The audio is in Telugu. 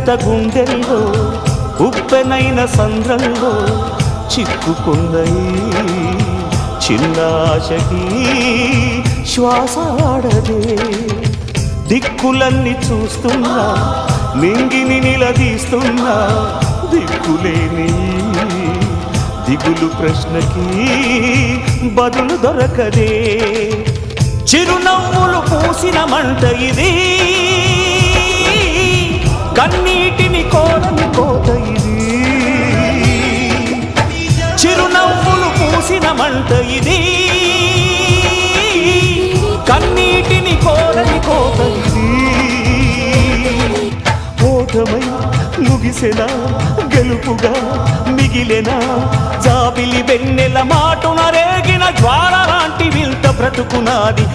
జంట గుండెల్లో ఉప్పెనైన సంద్రంలో చిక్కుకున్నయి చిన్నాశకి శ్వాసాడదే దిక్కులన్నీ చూస్తున్నా నింగిని నిలదీస్తున్నా దిక్కులేని దిగులు ప్రశ్నకి బదులు దొరకదే చిరునవ్వులు పూసిన మంట ఇది కన్నీటిని కోరని కోట ఇది చిరునవ్వులు పూసిన మంట ఇది కన్నీటిని కోరని కోట ఇది ఓటమై ముగిసెనా గెలుపుగా మిగిలెనా జాబిలి వెన్నెల మాటున రేగిన జ్వాల లాంటి వింత బ్రతుకునాది